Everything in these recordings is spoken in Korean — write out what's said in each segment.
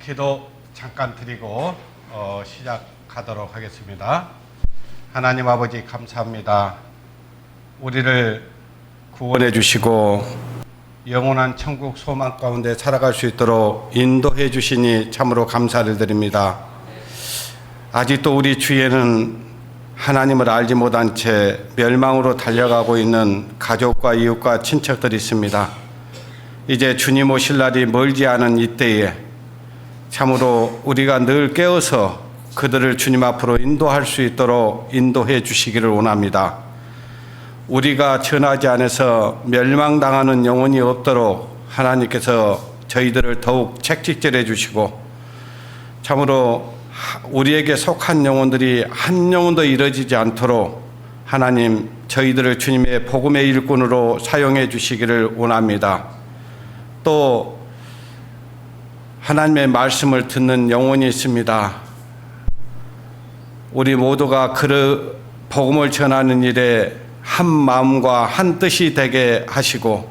기도 잠깐 드리고 시작하도록 하겠습니다. 하나님 아버지 감사합니다. 우리를 구원해 주시고 영원한 천국 소망 가운데 살아갈 수 있도록 인도해 주시니 참으로 감사를 드립니다. 아직도 우리 주위에는 하나님을 알지 못한 채 멸망으로 달려가고 있는 가족과 이웃과 친척들이 있습니다. 이제 주님 오실 날이 멀지 않은 이때에 참으로 우리가 늘 깨어서 그들을 주님 앞으로 인도할 수 있도록 인도해 주시기를 원합니다. 우리가 전하지 않아서 멸망당하는 영혼이 없도록 하나님께서 저희들을 더욱 책찍질해 주시고 참으로 우리에게 속한 영혼들이 한 영혼도 이뤄지지 않도록 하나님 저희들을 주님의 복음의 일꾼으로 사용해 주시기를 원합니다. 또 하나님의 말씀을 듣는 영혼이 있습니다. 우리 모두가 그 복음을 전하는 일에 한 마음과 한 뜻이 되게 하시고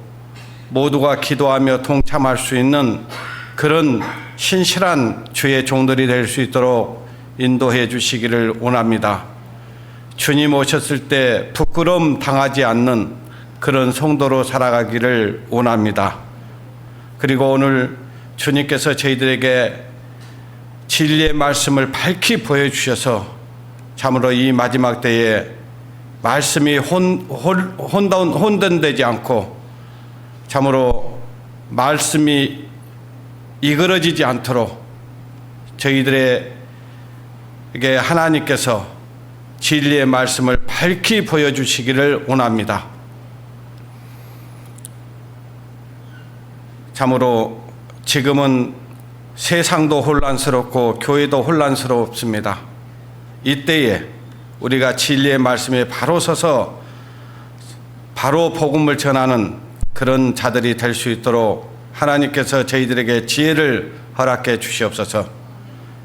모두가 기도하며 동참할 수 있는 그런 신실한 주의 종들이 될 수 있도록 인도해 주시기를 원합니다. 주님 오셨을 때 부끄러움 당하지 않는 그런 성도로 살아가기를 원합니다. 그리고 오늘 주님께서 저희들에게 진리의 말씀을 밝히 보여주셔서 참으로 이 마지막 때에 말씀이 혼돈되지 않고 참으로 말씀이 이그러지지 않도록 저희들에게 하나님께서 진리의 말씀을 밝히 보여주시기를 원합니다. 참으로 지금은 세상도 혼란스럽고 교회도 혼란스럽습니다. 이때에 우리가 진리의 말씀에 바로 서서 바로 복음을 전하는 그런 자들이 될 수 있도록 하나님께서 저희들에게 지혜를 허락해 주시옵소서.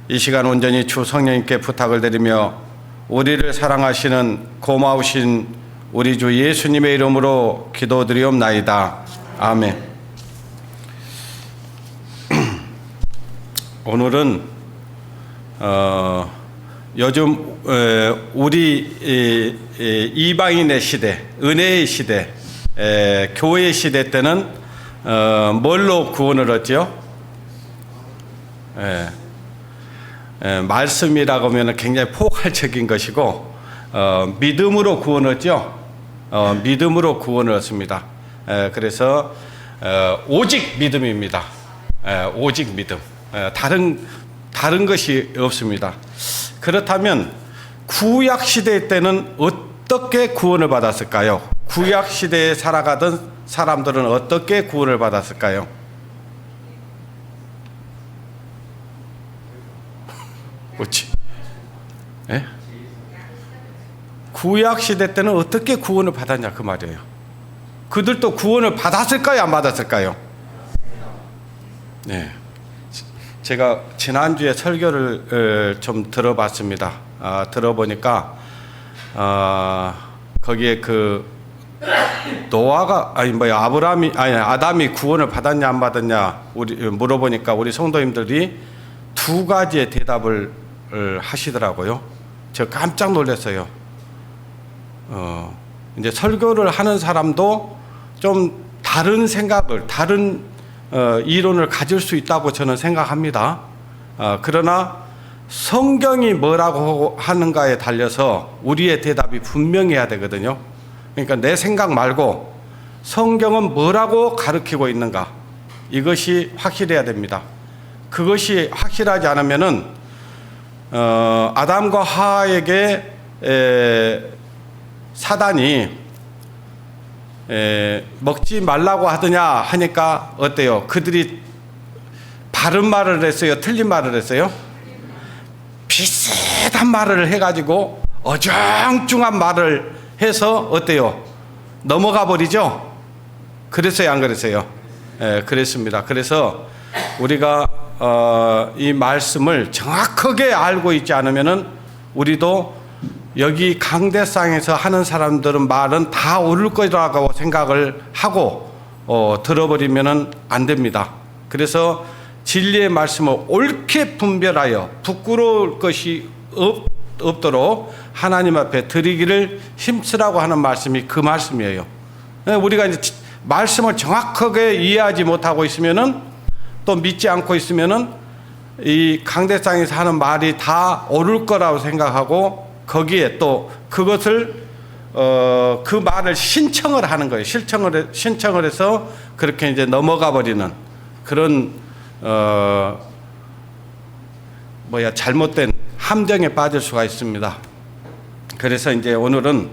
이 시간 온전히 주 성령님께 부탁을 드리며 우리를 사랑하시는 고마우신 우리 주 예수님의 이름으로 기도드리옵나이다. 아멘. 오늘은 요즘 우리 이방인의 시대, 은혜의 시대, 교회의 시대 때는 뭘로 구원을 얻죠? 말씀이라고 하면 굉장히 포괄적인 것이고 믿음으로 구원을 얻죠. 믿음으로 구원을 얻습니다. 그래서 오직 믿음입니다. 오직 믿음. 다른 것이 없습니다. 그렇다면 구약 시대 때는 어떻게 구원을 받았을까요? 구약 시대에 살아가던 사람들은 어떻게 구원을 받았을까요? 그렇지? 예? 구약 시대 때는 어떻게 구원을 받았냐 그 말이에요. 그들도 구원을 받았을까요? 안 받았을까요? 네. 제가 지난주에 설교를 좀 들어봤습니다. 들어보니까 거기에 그 노아가 아담이 구원을 받았냐 안 받았냐 물어보니까 우리 성도님들이 두 가지의 대답을 하시더라고요. 저 깜짝 놀랐어요. 이제 설교를 하는 사람도 좀 다른 생각을 다른 이론을 가질 수 있다고 저는 생각합니다. 그러나 성경이 뭐라고 하는가에 달려서 우리의 대답이 분명해야 되거든요. 그러니까 내 생각 말고 성경은 뭐라고 가르치고 있는가 이것이 확실해야 됩니다. 그것이 확실하지 않으면은 아담과 하와에게 사단이 먹지 말라고 하더냐 하니까 어때요? 그들이 바른 말을 했어요? 틀린 말을 했어요? 비슷한 말을 해가지고 어정중한 말을 해서 어때요? 넘어가 버리죠? 그랬어요? 안 그랬어요? 그랬습니다. 그래서 우리가 이 말씀을 정확하게 알고 있지 않으면은 우리도 여기 강대상에서 하는 사람들은 말은 다 옳을 거라고 생각을 하고 들어버리면은 안 됩니다. 그래서 진리의 말씀을 옳게 분별하여 부끄러울 것이 없도록 하나님 앞에 드리기를 힘쓰라고 하는 말씀이 그 말씀이에요. 우리가 이제 말씀을 정확하게 이해하지 못하고 있으면은, 또 믿지 않고 있으면은 이 강대상에서 하는 말이 다 옳을 거라고 생각하고 거기에 또 그것을 그 말을 신청을 하는 거예요. 신청을 해서 그렇게 이제 넘어가 버리는 그런 잘못된 함정에 빠질 수가 있습니다. 그래서 이제 오늘은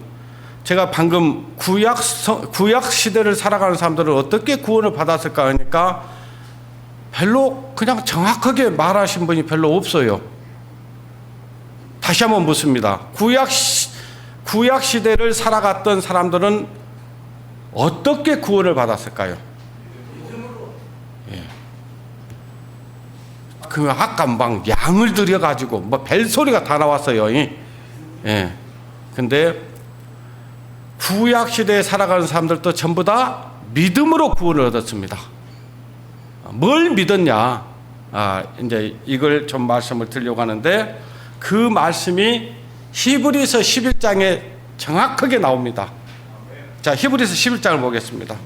제가 방금 구약 시대를 살아가는 사람들은 어떻게 구원을 받았을까 하니까 별로 그냥 정확하게 말하신 분이 별로 없어요. 다시 한번 묻습니다. 구약 시대를 살아갔던 사람들은 어떻게 구원을 받았을까요? 예. 그 아까 막 양을 들여가지고 뭐 벨소리가 다 나왔어요. 예. 근데 구약 시대에 살아가는 사람들도 전부 다 믿음으로 구원을 얻었습니다. 뭘 믿었냐? 이제 이걸 좀 말씀을 드리려고 하는데, 그 말씀이 히브리서 11장에 정확하게 나옵니다. 자, 히브리서 11장을 보겠습니다.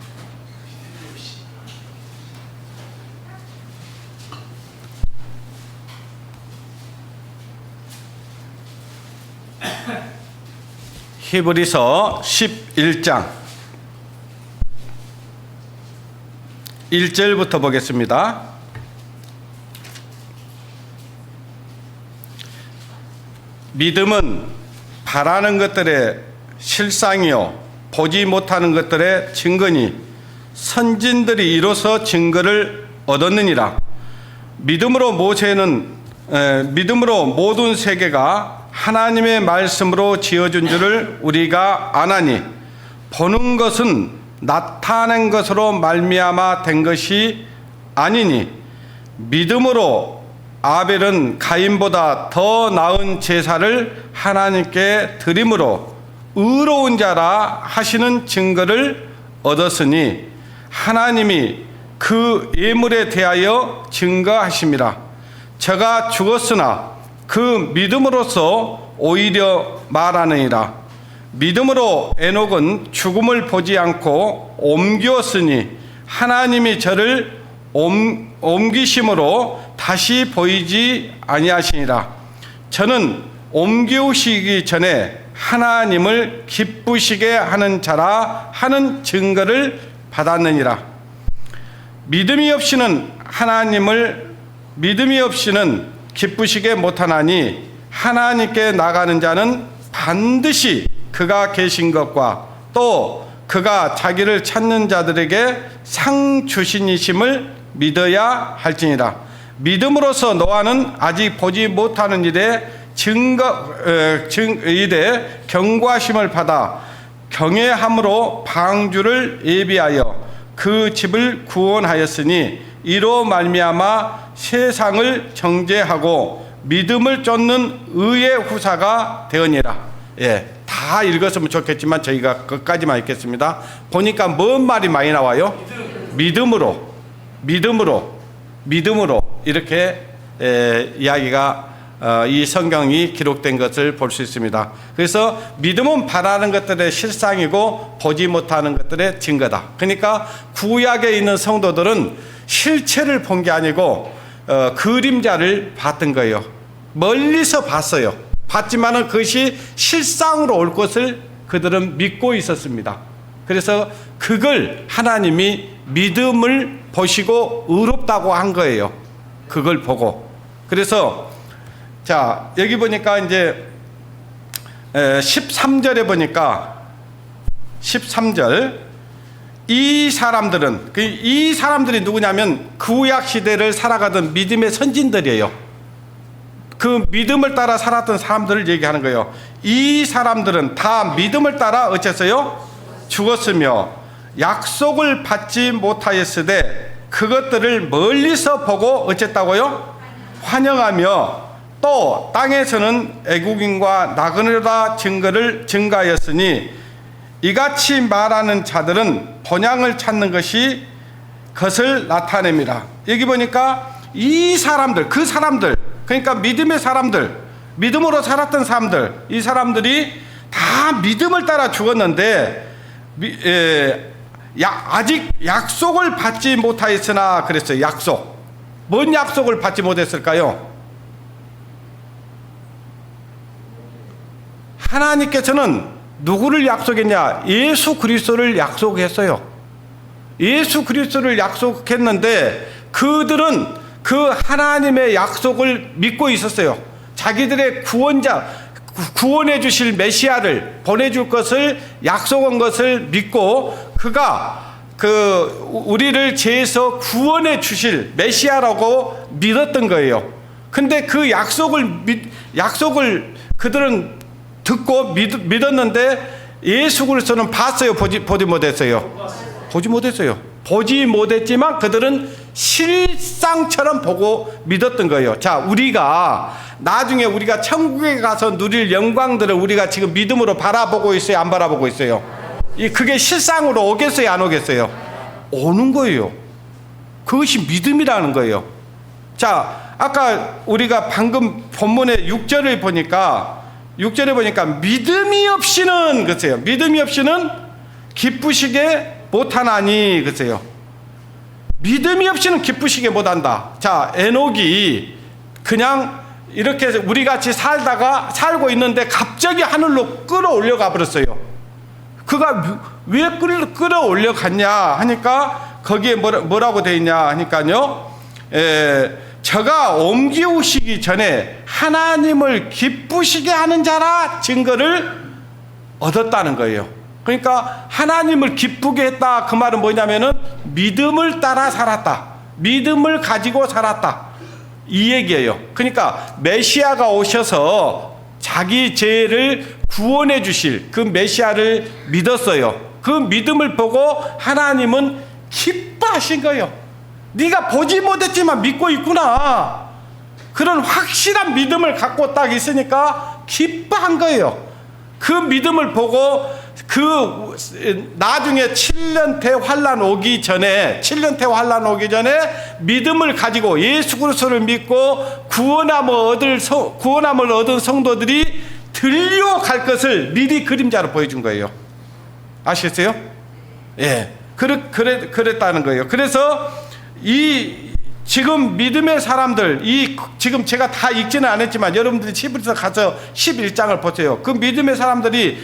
히브리서 11장 1절부터 보겠습니다. 믿음은 바라는 것들의 실상이요 보지 못하는 것들의 증거니 선진들이 이로써 증거를 얻었느니라. 믿음으로 모든 세계가 하나님의 말씀으로 지어준 줄을 우리가 아나니, 보는 것은 나타낸 것으로 말미암아 된 것이 아니니, 믿음으로 아벨은 가인보다 더 나은 제사를 하나님께 드림으로 의로운 자라 하시는 증거를 얻었으니, 하나님이 그 예물에 대하여 증거하심이라. 저가 죽었으나 그 믿음으로써 오히려 말하느니라. 믿음으로 에녹은 죽음을 보지 않고 옮겼으니 하나님이 저를 옮기심으로 다시 보이지 아니하시니라. 저는 옮기시기 전에 하나님을 기쁘시게 하는 자라 하는 증거를 받았느니라. 믿음이 없이는 기쁘시게 못하나니, 하나님께 나가는 자는 반드시 그가 계신 것과 또 그가 자기를 찾는 자들에게 상 주신이심을 믿어야 할지니라. 믿음으로서 노아는 아직 보지 못하는 일에 경고하심을 받아 경외함으로 방주를 예비하여 그 집을 구원하였으니, 이로 말미암아 세상을 정죄하고 믿음을 쫓는 의의 후사가 되었니라. 예, 다 읽었으면 좋겠지만 저희가 그까지만 읽겠습니다. 보니까 뭔 말이 많이 나와요? 믿음으로 이렇게 이야기가 이 성경이 기록된 것을 볼 수 있습니다. 그래서 믿음은 바라는 것들의 실상이고 보지 못하는 것들의 증거다. 그러니까 구약에 있는 성도들은 실체를 본 게 아니고 그림자를 봤던 거예요. 멀리서 봤어요. 봤지만은 그것이 실상으로 올 것을 그들은 믿고 있었습니다. 그래서 그걸 하나님이 믿음을 보시고 의롭다고 한 거예요. 그걸 보고. 그래서 자, 여기 보니까 이제 13절에 보니까 13절, 이 사람들이 누구냐면 구약 시대를 살아가던 믿음의 선진들이에요. 그 믿음을 따라 살았던 사람들을 얘기하는 거예요. 이 사람들은 다 믿음을 따라 어쨌어요? 죽었으며 약속을 받지 못하였으되 그것들을 멀리서 보고 어쨌다고요? 환영하며 또 땅에서는 애국인과 나그네로다 증거를 증가하였으니, 이같이 말하는 자들은 본향을 찾는 것을 나타냅니다. 여기 보니까 이 사람들, 그 사람들, 그러니까 믿음의 사람들, 믿음으로 살았던 사람들, 이 사람들이 다 믿음을 따라 죽었는데 아직 약속을 받지 못하였으나 그랬어요. 약속. 뭔 약속을 받지 못했을까요? 하나님께서는 누구를 약속했냐? 예수 그리스도를 약속했어요. 예수 그리스도를 약속했는데 그들은 그 하나님의 약속을 믿고 있었어요. 자기들의 구원자, 구원해 주실 메시아를 보내줄 것을 약속한 것을 믿고 그가 우리를 죄에서 구원해 주실 메시아라고 믿었던 거예요. 근데 그 약속을 그들은 듣고 믿었는데 예수 그리스도는 봤어요? 보지 못했어요? 보지 못했어요. 보지 못했지만 그들은 실상처럼 보고 믿었던 거예요. 자, 우리가 나중에 우리가 천국에 가서 누릴 영광들을 우리가 지금 믿음으로 바라보고 있어요? 안 바라보고 있어요? 그게 실상으로 오겠어요? 안 오겠어요? 오는 거예요. 그것이 믿음이라는 거예요. 자, 아까 우리가 방금 본문의 6절을 보니까 믿음이 없이는 그랬어요. 믿음이 없이는 기쁘시게 못하나니 그랬어요. 믿음이 없이는 기쁘시게 못한다. 자, 에녹이 그냥 이렇게 우리 같이 살고 있는데 갑자기 하늘로 끌어올려 가버렸어요. 그가 왜 끌어올려 갔냐 하니까 거기에 뭐라고 되어 있냐 하니까요, 저가 옮기우시기 전에 하나님을 기쁘시게 하는 자라 증거를 얻었다는 거예요. 그러니까 하나님을 기쁘게 했다, 그 말은 뭐냐면은 믿음을 따라 살았다, 믿음을 가지고 살았다, 이 얘기예요. 그러니까 메시아가 오셔서 자기 죄를 구원해 주실 그 메시아를 믿었어요. 그 믿음을 보고 하나님은 기뻐하신 거예요. 네가 보지 못했지만 믿고 있구나, 그런 확실한 믿음을 갖고 딱 있으니까 기뻐한 거예요. 그 믿음을 보고 그 나중에 7년태 환란 오기 전에 믿음을 가지고 예수 그리스도를 믿고 구원함을 얻은 성도들이 들려갈 것을 미리 그림자로 보여준 거예요. 아시겠어요? 예, 그랬다는 거예요. 그래서 지금 믿음의 사람들, 지금 제가 다 읽지는 않았지만 여러분들이 히브리서 가서 11장을 보세요. 그 믿음의 사람들이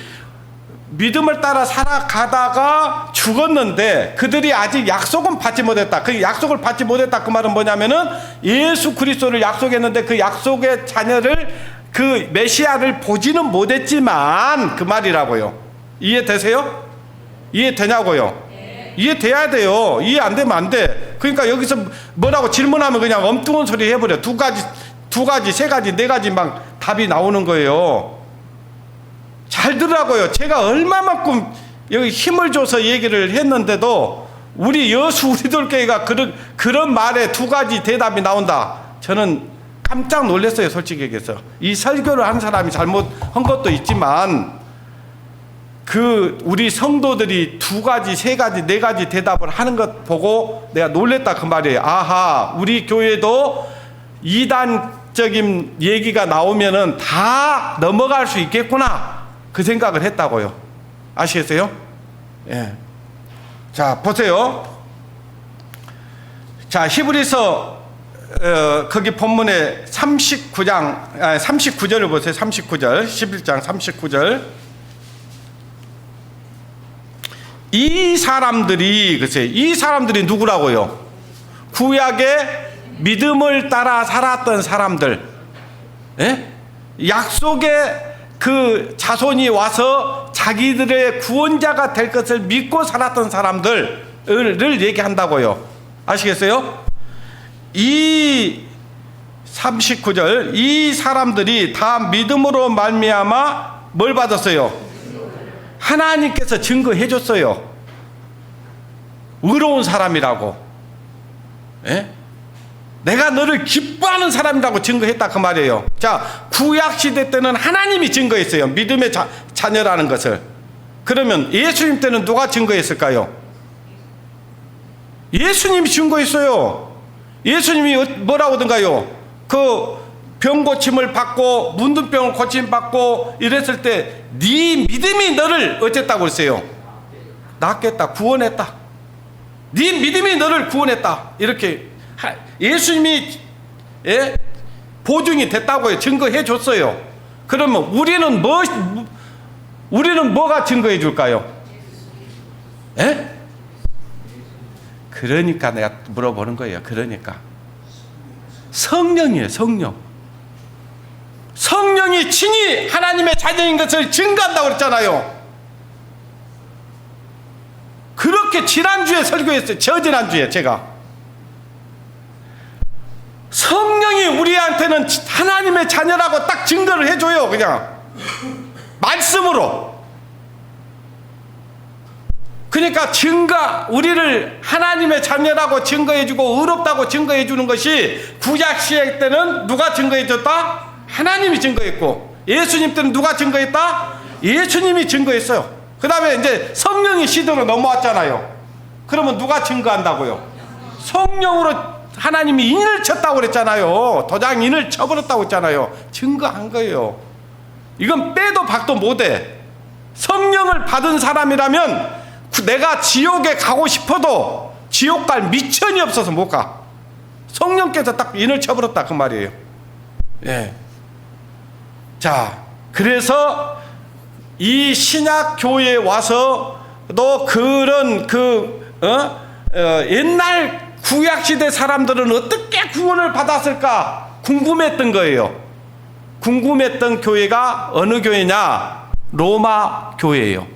믿음을 따라 살아가다가 죽었는데 그들이 아직 약속은 받지 못했다. 그 약속을 받지 못했다, 그 말은 뭐냐면은 예수 그리스도를 약속했는데 그 약속의 자녀를, 그 메시아를 보지는 못했지만, 그 말이라고요. 이해되세요? 이해되냐고요? 이해돼야 돼요. 이해 안 되면 안 돼. 그러니까 여기서 뭐라고 질문하면 그냥 엉뚱한 소리 해버려. 두 가지, 세 가지, 네 가지 막 답이 나오는 거예요. 잘 들으라고요. 제가 얼마만큼 여기 힘을 줘서 얘기를 했는데도 우리 여수우리돌교회가 그런 말에 두 가지 대답이 나온다. 저는 깜짝 놀랐어요, 솔직히 얘기해서. 이 설교를 한 사람이 잘못한 것도 있지만 우리 성도들이 두 가지, 세 가지, 네 가지 대답을 하는 것 보고 내가 놀랬다, 그 말이에요. 아하, 우리 교회도 이단적인 얘기가 나오면은 다 넘어갈 수 있겠구나, 그 생각을 했다고요. 아시겠어요? 예. 자, 보세요. 자, 히브리서 거기 본문에 39절을 보세요. 39절, 11장 39절. 이 사람들이, 글쎄요, 이 사람들이 누구라고요? 구약의 믿음을 따라 살았던 사람들, 예? 약속의 그 자손이 와서 자기들의 구원자가 될 것을 믿고 살았던 사람들을 얘기한다고요. 아시겠어요? 이 39절, 이 사람들이 다 믿음으로 말미암아 뭘 받았어요? 하나님께서 증거해 줬어요. 의로운 사람이라고, 예? 내가 너를 기뻐하는 사람이라고 증거했다, 그 말이에요. 자, 구약시대 때는 하나님이 증거했어요, 믿음의 자녀라는 것을. 그러면 예수님 때는 누가 증거했을까요? 예수님이 증거했어요. 예수님이 뭐라고 하던가요? 그 병 고침을 받고 문둥병을 고침 받고 이랬을 때 네 믿음이 너를 어쨌다고 그랬어요? 낫겠다, 구원했다. 네 믿음이 너를 구원했다. 이렇게 예수님이 보증이 됐다고요. 증거해 줬어요. 그러면 우리는 뭐가 증거해 줄까요? 그러니까 내가 물어보는 거예요. 그러니까 성령이에요. 성령이 친히 하나님의 자녀인 것을 증거한다고 그랬잖아요. 그렇게 지난주에 설교했어요. 저지난주에 제가. 성령이 우리한테는 하나님의 자녀라고 딱 증거를 해줘요. 그냥 말씀으로. 그러니까 우리를 하나님의 자녀라고 증거해주고 의롭다고 증거해주는 것이 구약 시대 때는 누가 증거해줬다? 하나님이 증거했고, 예수님 때는 누가 증거했다? 예수님이 증거했어요. 그 다음에 이제 성령이 시대로 넘어왔잖아요. 그러면 누가 증거한다고요? 성령으로 하나님이 인을 쳤다고 그랬잖아요. 도장 인을 쳐버렸다고 했잖아요. 증거한 거예요. 이건 빼도 박도 못해. 성령을 받은 사람이라면 내가 지옥에 가고 싶어도 지옥 갈 미천이 없어서 못 가. 성령께서 딱 인을 쳐버렸다 그 말이에요. 예. 자, 그래서 이 신약 교회에 와서 또 그런 옛날 구약 시대 사람들은 어떻게 구원을 받았을까 궁금했던 거예요. 궁금했던 교회가 어느 교회냐? 로마 교회예요.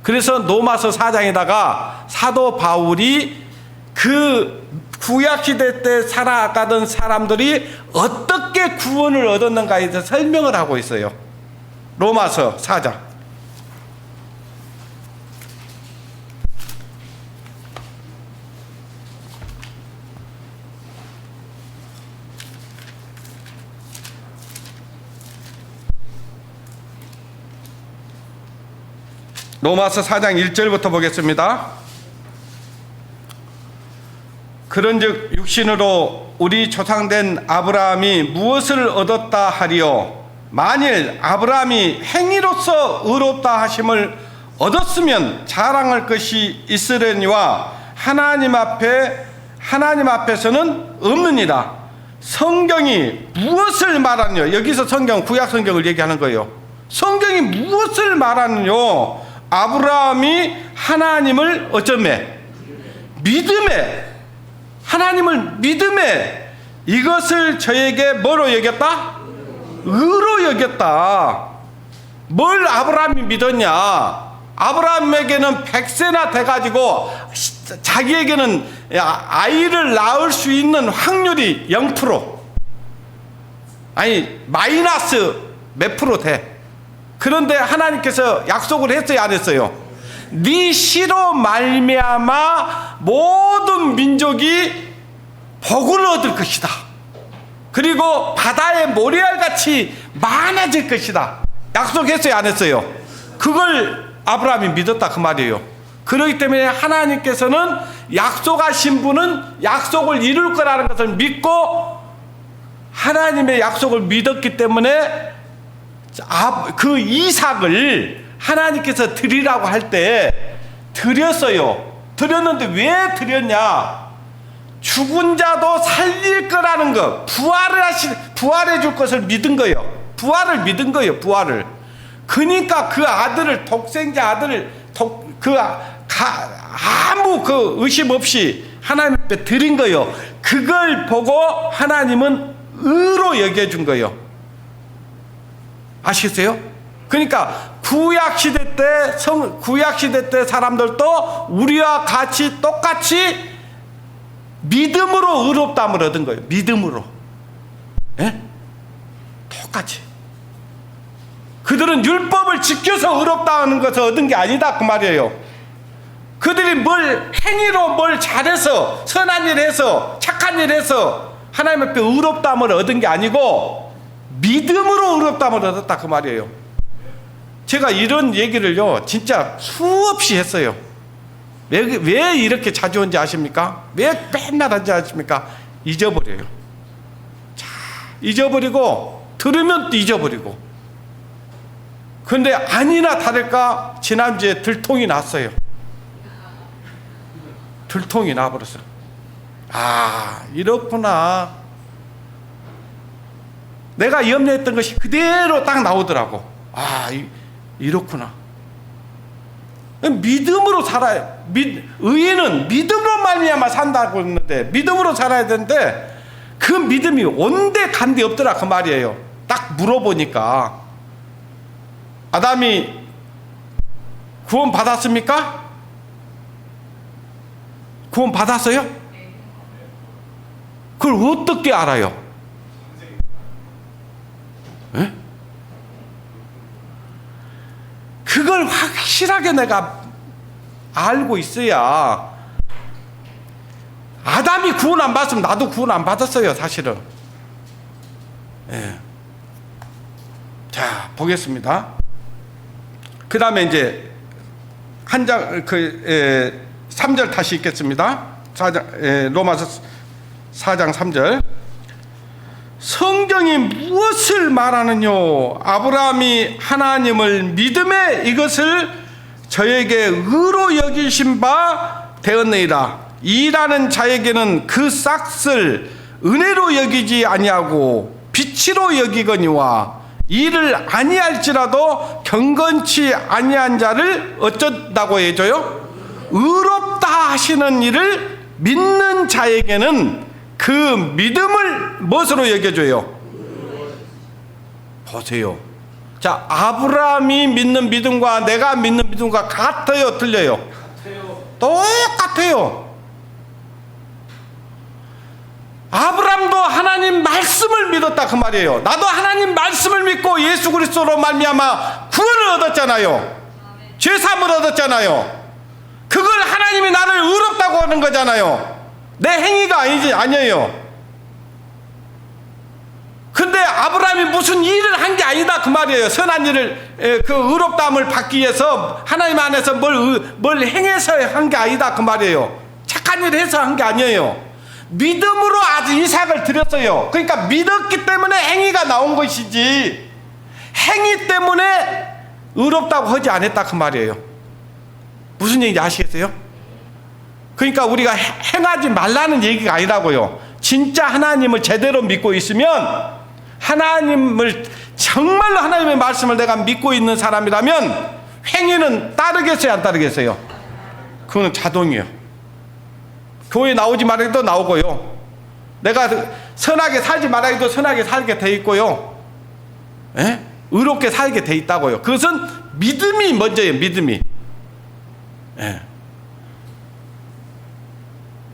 그래서 로마서 4장에다가 사도 바울이 그 구약 시대 때 살아가던 사람들이 어떻게 구원을 얻었는가에 대해서 설명을 하고 있어요. 로마서 4장. 로마서 4장 1절부터 보겠습니다. 그런즉 육신으로 우리 조상된 아브라함이 무엇을 얻었다 하리요? 만일 아브라함이 행위로서 의롭다 하심을 얻었으면 자랑할 것이 있으려니와 하나님 앞에서는 없느니라. 성경이 무엇을 말하느냐? 여기서 구약 성경을 얘기하는 거예요. 성경이 무엇을 말하느냐? 아브라함이 하나님을 어쩌매? 믿음에, 하나님을 믿음에 이것을 저에게 뭐로 여겼다? 의로 여겼다. 뭘 아브라함이 믿었냐? 아브라함에게는 100세나 돼가지고 자기에게는 아이를 낳을 수 있는 확률이 0%, 아니 마이너스 몇 프로 돼. 그런데 하나님께서 약속을 했어요, 안 했어요? 네 씨로 말미암아 모든 민족이 복을 얻을 것이다. 그리고 바다의 모래알같이 많아질 것이다. 약속했어요, 안 했어요? 그걸 아브라함이 믿었다 그 말이에요. 그렇기 때문에 하나님께서는 약속하신 분은 약속을 이룰 거라는 것을 믿고 하나님의 약속을 믿었기 때문에 그 이삭을 하나님께서 드리라고 할 때 드렸어요. 드렸는데 왜 드렸냐? 죽은 자도 살릴 거라는 거, 부활해 줄 것을 믿은 거예요. 부활을 믿은 거예요, 부활을. 그러니까 그 아들을, 독생자 아들을 아무 의심 없이 하나님 앞에 드린 거예요. 그걸 보고 하나님은 의로 여겨준 거예요. 아시겠어요? 그러니까 구약 시대 때 사람들도 우리와 같이 똑같이 믿음으로 의롭다함을 얻은 거예요. 믿음으로. 예? 똑같이. 그들은 율법을 지켜서 의롭다는 것을 얻은 게 아니다 그 말이에요. 그들이 뭘 행위로 뭘 잘해서 선한 일 해서 착한 일 해서 하나님 앞에 의롭다함을 얻은 게 아니고 믿음으로 의롭다함을 얻었다 그 말이에요. 제가 이런 얘기를요 진짜 수없이 했어요. 왜 이렇게 자주 한지 아십니까? 왜 맨날 한지 아십니까? 잊어버려요. 자, 잊어버리고 들으면 또 잊어버리고. 그런데 아니나 다를까 지난주에 들통이 났어요. 들통이 나버렸어요. 아, 이렇구나. 내가 염려했던 것이 그대로 딱 나오더라고. 아, 이렇구나. 믿음으로 살아요. 의인은 믿음으로 말미암아 산다고 했는데 믿음으로 살아야 되는데 그 믿음이 온데 간데 없더라 그 말이에요. 딱 물어보니까 아담이 구원 받았습니까? 구원 받았어요? 그걸 어떻게 알아요? 에? 그걸 확실하게 내가 알고 있어야. 아담이 구원 안 받았으면 나도 구원 안 받았어요 사실은. 예. 자, 보겠습니다. 그 다음에 이제 한 장, 3절 다시 읽겠습니다. 로마서 4장 3절. 성경이 무엇을 말하느뇨? 아브라함이 하나님을 믿음에 이것을 저에게 의로 여기신 바 되었느니라. 이라는 자에게는 그 싹을 은혜로 여기지 아니하고 빛으로 여기거니와 이를 아니할지라도 경건치 아니한 자를 어쩐다고 해줘요? 의롭다 하시는 이를 믿는 자에게는 그 믿음을 무엇으로 여겨줘요? 보세요. 자, 아브라함이 믿는 믿음과 내가 믿는 믿음과 같아요, 틀려요? 똑같아요. 아브라함도 하나님 말씀을 믿었다 그 말이에요. 나도 하나님 말씀을 믿고 예수 그리스도로 말미암아 구원을 얻었잖아요. 죄사함을 얻었잖아요. 그걸 하나님이 나를 의롭다고 하는 거잖아요. 내 행위가 아니에요. 근데 아브라함이 무슨 일을 한 게 아니다 그 말이에요. 선한 일을, 그 의롭다함을 받기 위해서 하나님 안에서 뭘 행해서 한 게 아니다 그 말이에요. 착한 일을 해서 한 게 아니에요. 믿음으로 아주 이삭을 드렸어요. 그러니까 믿었기 때문에 행위가 나온 것이지 행위 때문에 의롭다고 하지 않았다 그 말이에요. 무슨 얘기인지 아시겠어요? 그러니까 우리가 행하지 말라는 얘기가 아니라고요. 진짜 하나님을 제대로 믿고 있으면, 하나님을 정말로 하나님의 말씀을 내가 믿고 있는 사람이라면 행위는 따르겠어요, 안 따르겠어요? 그거는 자동이에요. 교회 나오지 말아도 나오고요. 내가 선하게 살지 말아도 선하게 살게 돼 있고요. 에? 의롭게 살게 돼 있다고요. 그것은 믿음이 먼저예요. 믿음이. 예.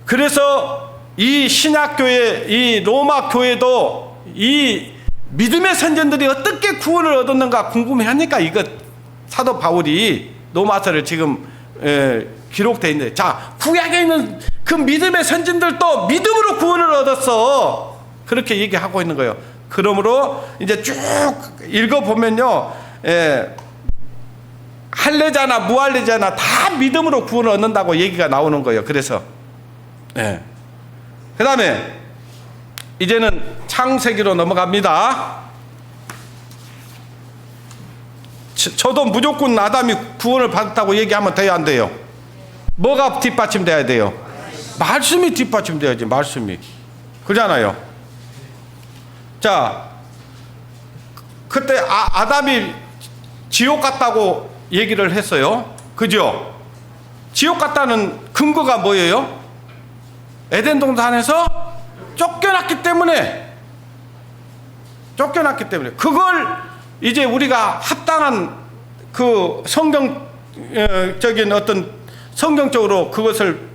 그래서 이 신약교회, 이 로마 교회도 이 믿음의 선전들이 어떻게 구원을 얻었는가 궁금해하니까 이거 사도 바울이 로마서를 지금 기록되어 있는데, 자, 구약에 있는 그 믿음의 선진들도 믿음으로 구원을 얻었어. 그렇게 얘기하고 있는 거예요. 그러므로 이제 쭉 읽어보면요, 할례자나 무할례자나 다 믿음으로 구원을 얻는다고 얘기가 나오는 거예요. 그래서 그 다음에 이제는 창세기로 넘어갑니다. 저도 무조건 아담이 구원을 받았다고 얘기하면 돼요, 안 돼요? 뭐가 뒷받침돼야 돼요? 말씀이 뒷받침돼야지. 말씀이. 그러잖아요. 자, 그때 아담이 지옥 갔다고 얘기를 했어요. 그죠? 지옥 갔다는 근거가 뭐예요? 에덴 동산에서 쫓겨났기 때문에. 그걸 이제 우리가 합당한 그 성경적인 어떤 성경적으로 그것을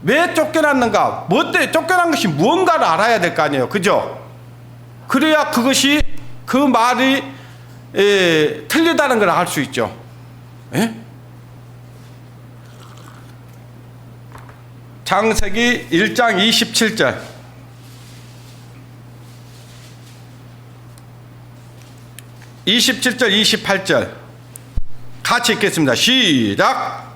왜 쫓겨났는가, 뭐 때문에 쫓겨난 것이 무언가를 알아야 될 거 아니에요. 그죠? 그래야 그것이, 그 말이 틀리다는 걸 알 수 있죠. 예? 창세기 1장 27절. 27절, 28절. 같이 읽겠습니다. 시작.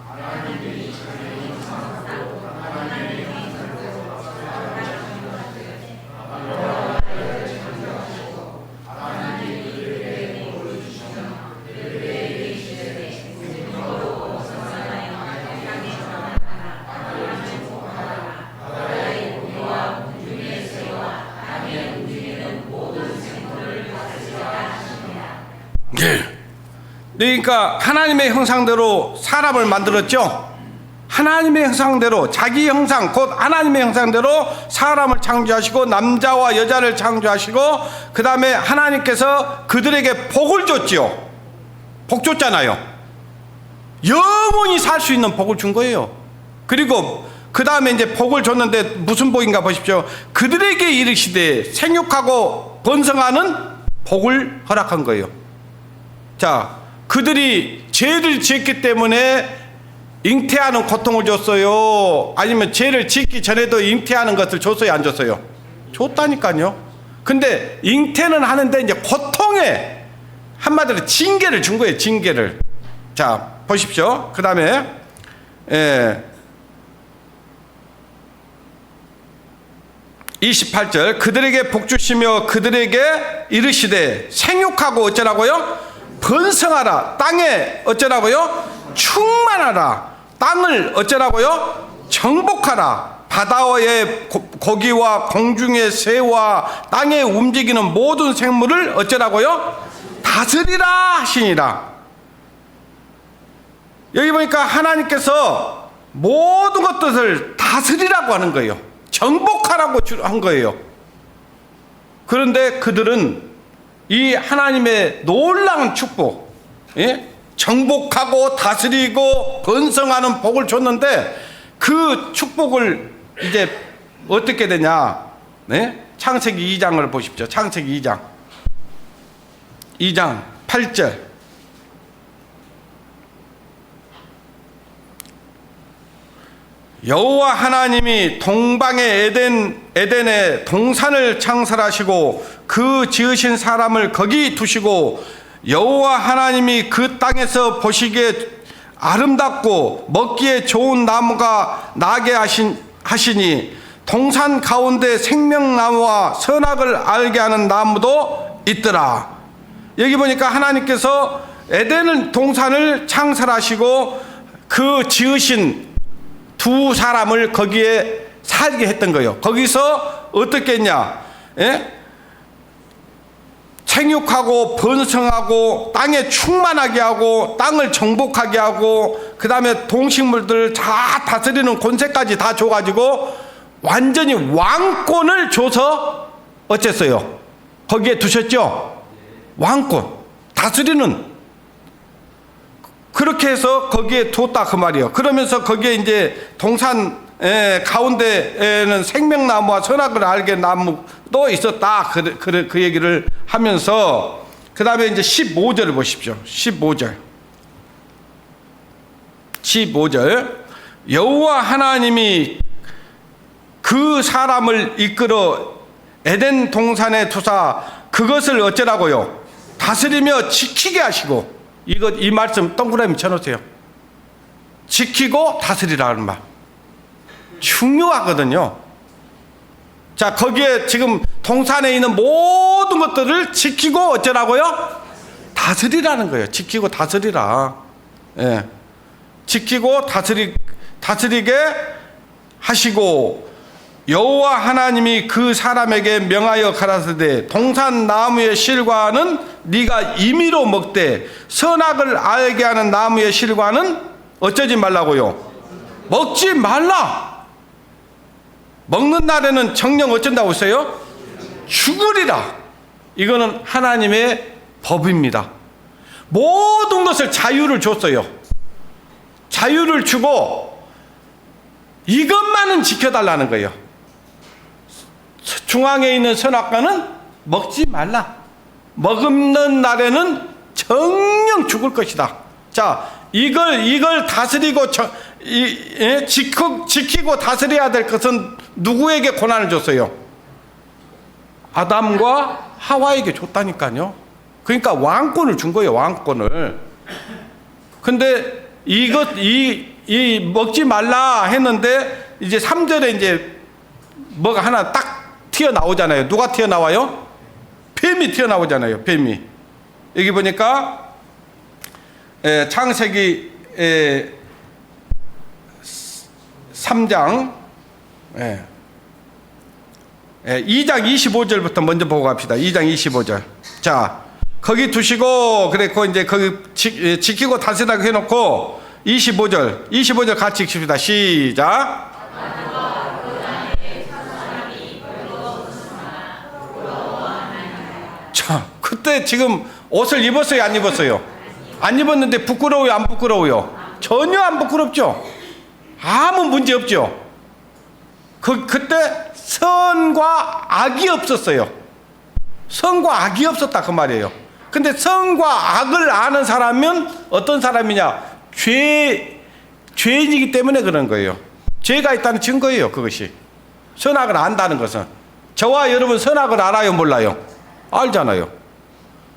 그러니까 하나님의 형상대로 사람을 만들었죠. 하나님의 형상대로, 자기 형상 곧 하나님의 형상대로 사람을 창조하시고 남자와 여자를 창조하시고 그 다음에 하나님께서 그들에게 복을 줬지요. 복 줬잖아요. 영원히 살 수 있는 복을 준 거예요. 그리고 그 다음에 이제 복을 줬는데 무슨 복인가 보십시오. 그들에게 이르시되 생육하고 번성하는 복을 허락한 거예요. 자, 그들이 죄를 지었기 때문에 잉태하는 고통을 줬어요? 아니면 죄를 짓기 전에도 잉태하는 것을 줬어요? 안 줬어요? 줬다니까요. 근데 잉태는 하는데 이제 고통에 한마디로 징계를 준 거예요. 징계를. 자, 보십시오. 그 다음에 28절 그들에게 복주시며 그들에게 이르시되 생육하고 어쩌라고요? 번성하라. 땅에 어쩌라고요? 충만하라. 땅을 어쩌라고요? 정복하라. 바다의 고기와 공중의 새와 땅에 움직이는 모든 생물을 어쩌라고요? 다스리라 하시니라. 여기 보니까 하나님께서 모든 것들을 다스리라고 하는 거예요. 정복하라고 한 거예요. 그런데 그들은 이 하나님의 놀라운 축복, 정복하고 다스리고 번성하는 복을 줬는데 그 축복을 이제 어떻게 되냐? 창세기 2장을 보십시오. 창세기 2장 8절. 여호와 하나님이 동방의 에덴에 동산을 창설하시고 그 지으신 사람을 거기 두시고 여호와 하나님이 그 땅에서 보시기에 아름답고 먹기에 좋은 나무가 나게 하시니 동산 가운데 생명나무와 선악을 알게 하는 나무도 있더라. 여기 보니까 하나님께서 에덴 동산을 창설하시고 그 지으신 두 사람을 거기에 살게 했던 거예요. 거기서 어떻게 했냐? 생육하고 번성하고 땅에 충만하게 하고 땅을 정복하게 하고 그 다음에 동식물들을 다 다스리는 권세까지 다 줘가지고 완전히 왕권을 줘서 어쨌어요? 거기에 두셨죠? 왕권, 다스리는. 그렇게 해서 거기에 뒀다 그 말이에요. 그러면서 거기에 이제 동산 가운데에는 생명나무와 선악을 알게 나무도 있었다. 그 얘기를 하면서 그 다음에 이제 15절을 보십시오. 15절 여호와 하나님이 그 사람을 이끌어 에덴 동산에 두사 그것을 어쩌라고요? 다스리며 지키게 하시고. 이 말씀 동그라미 쳐놓으세요. 지키고 다스리라는 말 중요하거든요. 자, 거기에 지금 동산에 있는 모든 것들을 지키고 어쩌라고요? 다스리라는 거예요. 지키고 다스리라. 지키고 다스리게 하시고 여호와 하나님이 그 사람에게 명하여 가라사대 동산 나무의 실과는 네가 임의로 먹되 선악을 알게 하는 나무의 실과는 어쩌지 말라고요? 먹지 말라. 먹는 날에는 정령 어쩐다고 했어요? 죽으리라. 이거는 하나님의 법입니다. 모든 것을 자유를 줬어요. 자유를 주고 이것만은 지켜달라는 거예요. 중앙에 있는 선악과는 먹지 말라. 먹는 날에는 정령 죽을 것이다. 자, 이걸 다스리고 지키고 다스려야 될 것은 누구에게 권한을 줬어요? 아담과 하와에게 줬다니까요. 그러니까 왕권을 준 거예요. 왕권을. 근데 이 먹지 말라 했는데 이제 3절에 이제 뭐가 하나 딱 튀어나오잖아요. 누가 튀어나와요? 뱀이 튀어나오잖아요. 뱀이. 여기 보니까 창세기 3장 2장 25절부터 먼저 보고 갑시다. 2장 25절. 자, 거기 두시고 그랬고 이제 거기 지키고 다스리라고 해놓고 25절 같이 읽습니다. 시작. 자, 그때 지금 옷을 입었어요, 안 입었어요? 안 입었는데 부끄러워요, 안 부끄러워요? 전혀 안 부끄럽죠? 아무 문제 없죠? 그때 선과 악이 없었어요. 선과 악이 없었다 그 말이에요. 근데 선과 악을 아는 사람은 어떤 사람이냐? 죄인이기 때문에 그런 거예요. 죄가 있다는 증거예요, 그것이. 선악을 안다는 것은. 저와 여러분 선악을 알아요, 몰라요? 알잖아요.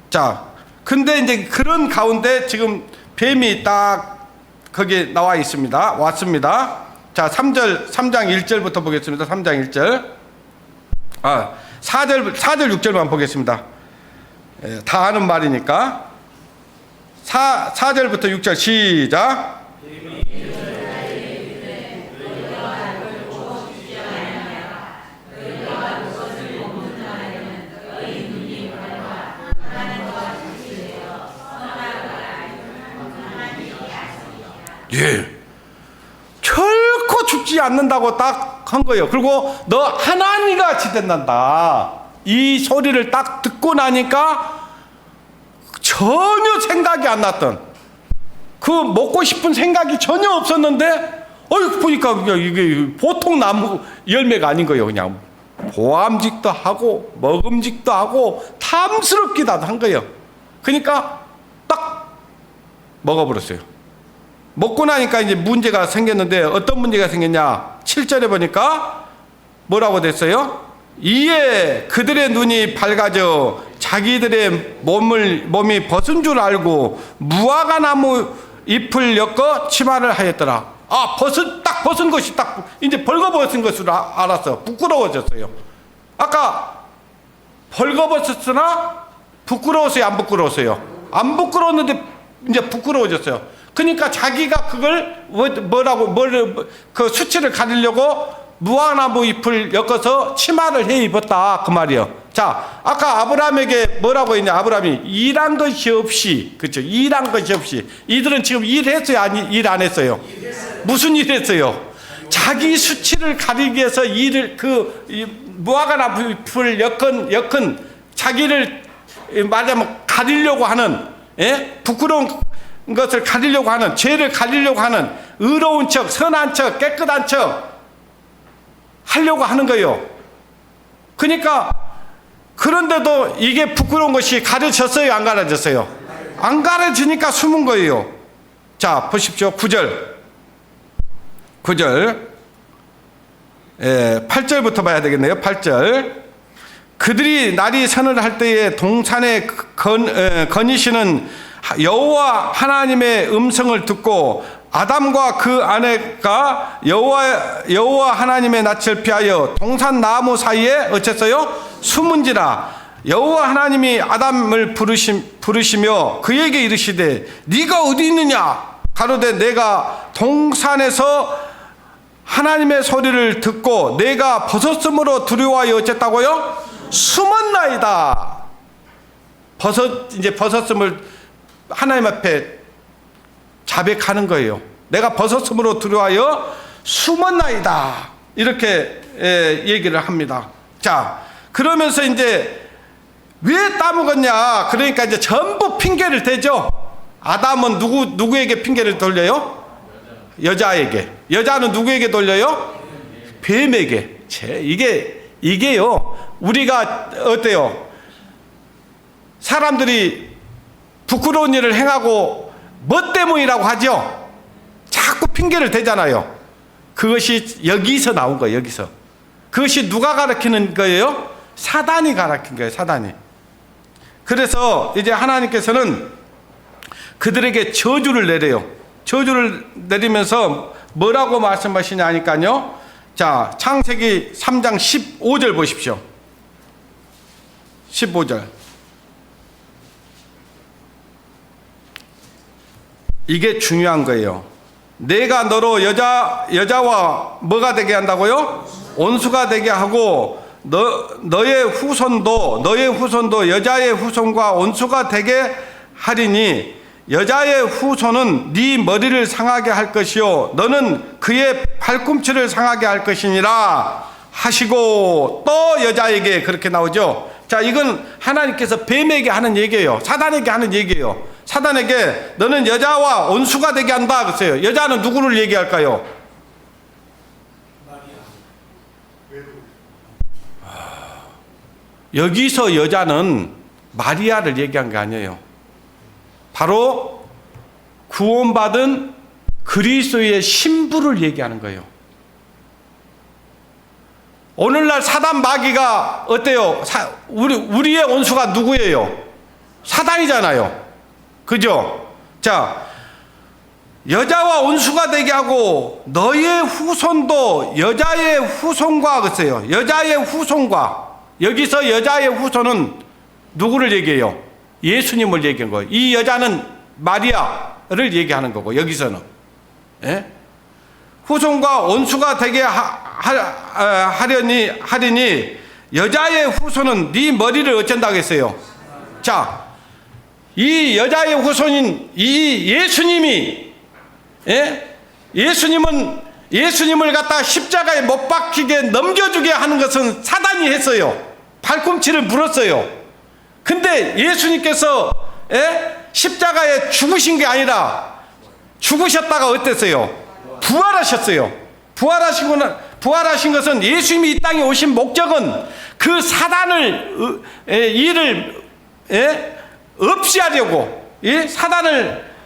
자, 근데 이제 그런 가운데 지금 뱀이 딱 거기에 나와 있습니다. 왔습니다. 자, 3장 1절부터 보겠습니다. 3장 1절. 4절 6절만 보겠습니다. 다 아는 말이니까. 4절부터 6절 시작. 예. 결코 죽지 않는다고 딱 한 거예요. 그리고 너 하나님 같이 된단다. 이 소리를 딱 듣고 나니까 전혀 생각이 안 났던, 그 먹고 싶은 생각이 전혀 없었는데, 보니까 그냥 이게 보통 나무 열매가 아닌 거예요. 그냥 보암직도 하고 먹음직도 하고 탐스럽기도 한 거예요. 그러니까 딱 먹어버렸어요. 먹고 나니까 이제 문제가 생겼는데, 어떤 문제가 생겼냐? 7절에 보니까 뭐라고 됐어요? 이에 그들의 눈이 밝아져 자기들의 몸이 벗은 줄 알고 무화과 나무 잎을 엮어 치마를 하였더라. 딱 벗은 것이 딱 이제 벌거벗은 것으로 알았어. 부끄러워졌어요. 아까 벌거벗었으나 부끄러웠어요, 안 부끄러웠어요? 안 부끄러웠는데 이제 부끄러워졌어요. 그러니까 자기가 그걸 그 수치를 가리려고 무화과나무 잎을 엮어서 치마를 해 입었다 그 말이에요. 자, 아까 아브라함에게 뭐라고 했냐? 아브라함이 일한 것이 없이, 그렇죠? 일한 것이 없이. 이들은 지금 일했어요, 아니 일 안 했어요? 무슨 일 했어요? 자기 수치를 가리기 위해서 무화과나무 잎을 엮은 자기를 말하자면 가리려고 하는, 부끄러운 것을 가리려고 하는, 죄를 가리려고 하는, 의로운 척, 선한 척, 깨끗한 척 하려고 하는 거예요. 그러니까 그런데도 이게 부끄러운 것이 가려졌어요, 안 가려졌어요? 안 가려지니까 숨은 거예요. 자, 보십시오. 9절 8절부터 봐야 되겠네요. 8절. 그들이 날이 선을 할 때에 동산에 거니시는 여호와 하나님의 음성을 듣고 아담과 그 아내가 여호와 하나님의 낯을 피하여 동산 나무 사이에 어쨌어요? 숨은지라. 여호와 하나님이 아담을 부르시며 그에게 이르시되 네가 어디 있느냐? 가로되 내가 동산에서 하나님의 소리를 듣고 내가 벗었으므로 두려워하여 어쨌다고요? 숨었나이다. 벗었음을 하나님 앞에 자백하는 거예요. 내가 벗었으므로 두려워하여 숨었나이다. 이렇게 얘기를 합니다. 자, 그러면서 이제 왜 따먹었냐? 그러니까 이제 전부 핑계를 대죠. 아담은 누구에게 핑계를 돌려요? 여자에게. 여자는 누구에게 돌려요? 뱀에게. 이게요. 우리가 어때요? 사람들이 부끄러운 일을 행하고 뭐 때문이라고 하죠? 자꾸 핑계를 대잖아요. 그것이 여기서 나온 거예요. 여기서. 그것이 누가 가르치는 거예요? 사단이 가르친 거예요. 사단이. 그래서 이제 하나님께서는 그들에게 저주를 내려요. 저주를 내리면서 뭐라고 말씀하시냐 하니까요. 자, 창세기 3장 15절 보십시오. 15절. 이게 중요한 거예요. 내가 너로 여자와 뭐가 되게 한다고요? 온수가 되게 하고 너의 후손도 여자의 후손과 원수가 되게 하리니 여자의 후손은 네 머리를 상하게 할 것이요 너는 그의 발꿈치를 상하게 할 것이니라 하시고 또 여자에게 그렇게 나오죠. 자, 이건 하나님께서 뱀에게 하는 얘기예요. 사단에게 하는 얘기예요. 사단에게 너는 여자와 원수가 되게 한다 그랬어요. 여자는 누구를 얘기할까요? 여기서 여자는 마리아를 얘기한 게 아니에요. 바로 구원받은 그리스도의 신부를 얘기하는 거예요. 오늘날 사단 마귀가 어때요? 우리의 원수가 누구예요? 사단이잖아요. 그죠? 자, 여자와 원수가 되게 하고 너의 후손도 여자의 후손과 그랬어요. 여자의 후손과. 여기서 여자의 후손은 누구를 얘기해요? 예수님을 얘기한 거예요. 이 여자는 마리아를 얘기하는 거고 여기서는. 예? 후손과 원수가 되게 하리니 여자의 후손은 네 머리를 어쩐다고 했어요. 자, 이 여자의 후손인 이 예수님이, 예? 예수님을 갖다 십자가에 못 박히게 넘겨주게 하는 것은 사단이 했어요. 발꿈치를 물었어요. 근데 예수님께서, 예? 십자가에 죽으신 게 아니라 죽으셨다가 어땠어요? 부활하셨어요. 부활하신 것은 예수님이 이 땅에 오신 목적은 그 사단을 일을 없이 하려고,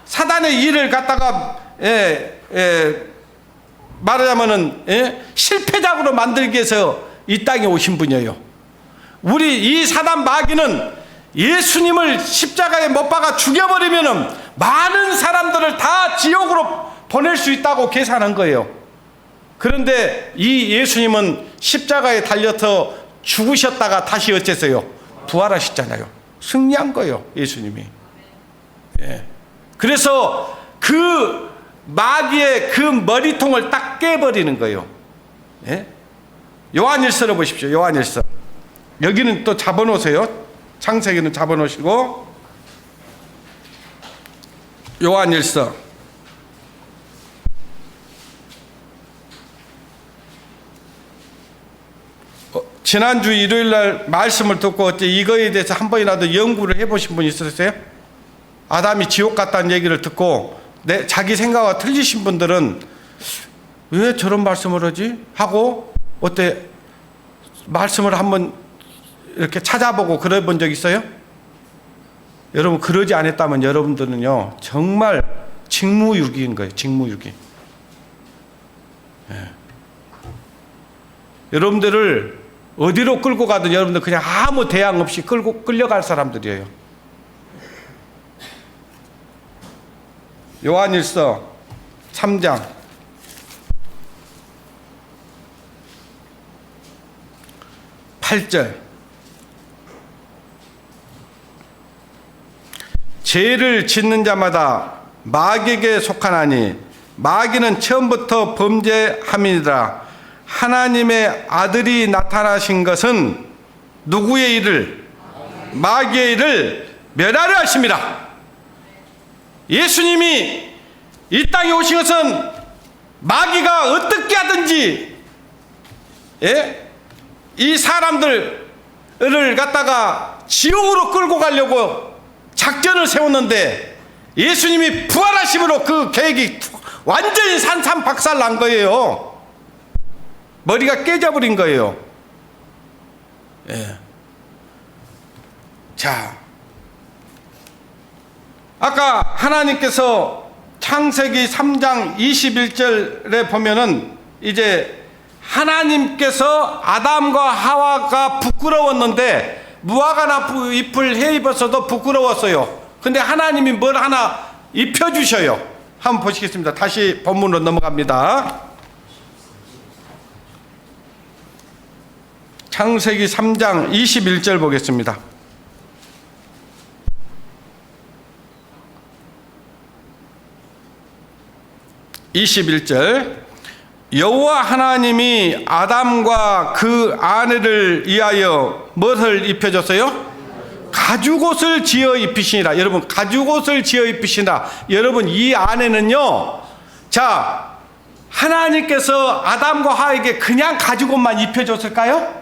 사단의 일을 갖다가 말하자면은 실패작으로 만들기 위해서 이 땅에 오신 분이에요. 이 사단 마귀는 예수님을 십자가에 못 박아 죽여버리면은 많은 사람들을 다 지옥으로 보낼 수 있다고 계산한 거예요. 그런데 이 예수님은 십자가에 달려서 죽으셨다가 다시 어째서요? 부활하셨잖아요. 승리한 거예요, 예수님이. 예. 그래서 그 마귀의 그 머리통을 딱 깨버리는 거예요. 예? 요한일서를 보십시오. 요한일서. 여기는 또 잡아놓으세요. 창세기는 잡아놓으시고. 요한일서. 지난주 일요일날 말씀을 듣고 어째 이거에 대해서 한 번이라도 연구를 해보신 분 있으세요? 아담이 지옥 갔다는 얘기를 듣고 자기 생각과 틀리신 분들은 왜 저런 말씀을 하지? 하고 어때 말씀을 한번 이렇게 찾아보고 그래 본 적 있어요? 여러분 그러지 않았다면 여러분들은요 정말 직무유기인 거예요. 직무유기. 예. 여러분들을 어디로 끌고 가든 여러분들 그냥 아무 대안 없이 끌려갈 사람들이에요. 요한일서 3장 8절. 죄를 짓는 자마다 마귀에게 속하나니 마귀는 처음부터 범죄함이니라. 하나님의 아들이 나타나신 것은 누구의 일을? 마귀의 일을 멸하려 하심이라. 예수님이 이 땅에 오신 것은 마귀가 어떻게 하든지 이 사람들을 갖다가 지옥으로 끌고 가려고 작전을 세웠는데 예수님이 부활하심으로 그 계획이 완전히 산산박살 난 거예요. 머리가 깨져버린 거예요. 예. 자, 아까 하나님께서 창세기 3장 21절에 보면은 이제 하나님께서 아담과 하와가 부끄러웠는데 무화과 잎을 해입었어도 부끄러웠어요. 근데 하나님이 뭘 하나 입혀주셔요. 한번 보시겠습니다. 다시 본문으로 넘어갑니다. 창세기 3장 21절 보겠습니다. (21절) 여호와 하나님이 아담과 그 아내를 위하여 무엇을 입혀줬어요? 가죽옷을 지어 입히시니라. 여러분, 가죽옷을 지어 입히시니라. 여러분, 이 안에는요, 자, 하나님께서 아담과 하와에게 그냥 가죽옷만 입혀줬을까요?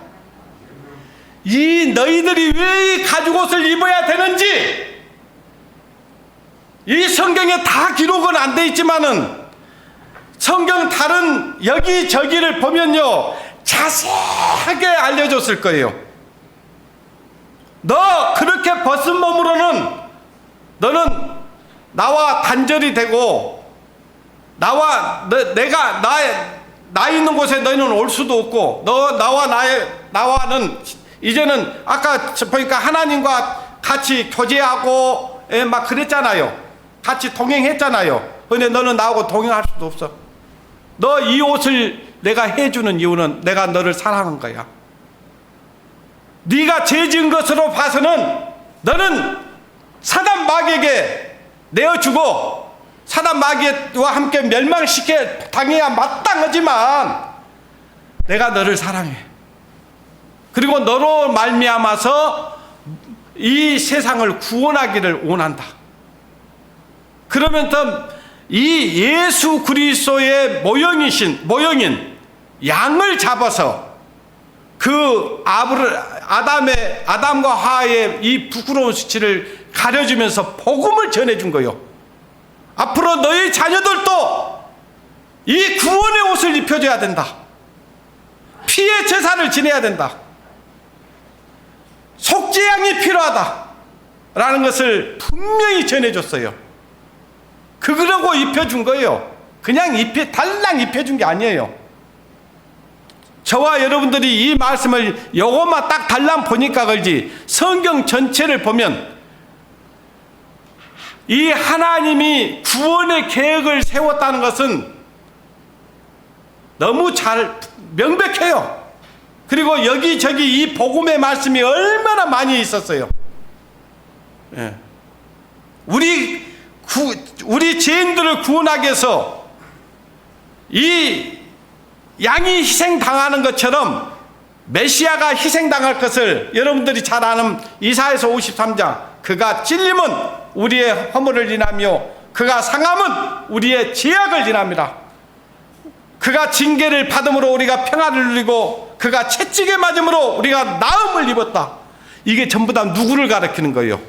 이 너희들이 왜 이 가죽옷을 입어야 되는지 이 성경에 다 기록은 안 돼 있지만은 성경 다른 여기저기를 보면요, 자세하게 알려줬을 거예요. 너 그렇게 벗은 몸으로는 너는 나와 단절이 되고 내가 나 있는 곳에 너희는 올 수도 없고 나와는 이제는 아까 보니까 하나님과 같이 교제하고 막 그랬잖아요. 같이 동행했잖아요. 근데 너는 나하고 동행할 수도 없어. 너 이 옷을 내가 해주는 이유는 내가 너를 사랑한 거야. 네가 죄 지은 것으로 봐서는 너는 사단 마귀에게 내어주고 사단 마귀와 함께 멸망시켜 당해야 마땅하지만 내가 너를 사랑해. 그리고 너로 말미암아서 이 세상을 구원하기를 원한다. 그러면서 이 예수 그리스도의 모형인 양을 잡아서 그 아담과 하와의 이 부끄러운 수치를 가려주면서 복음을 전해준 거요. 앞으로 너희 자녀들도 이 구원의 옷을 입혀줘야 된다. 피의 제사를 지내야 된다. 속죄양이 필요하다 라는 것을 분명히 전해줬어요. 그러고 입혀준 거예요. 그냥 달랑 입혀준 게 아니에요. 저와 여러분들이 이 말씀을 요것만 딱 달랑 보니까 그렇지, 성경 전체를 보면 이 하나님이 구원의 계획을 세웠다는 것은 너무 잘 명백해요. 그리고 여기저기 이 복음의 말씀이 얼마나 많이 있었어요. 예. 우리 죄인들을 구원하기 위해서 이 양이 희생당하는 것처럼 메시아가 희생당할 것을 여러분들이 잘 아는 이사야서 53장, 그가 찔림은 우리의 허물을 인하며 그가 상함은 우리의 죄악을 인합니다. 그가 징계를 받음으로 우리가 평안을 누리고 그가 채찍에 맞음으로 우리가 나음을 입었다. 이게 전부 다 누구를 가리키는 거예요?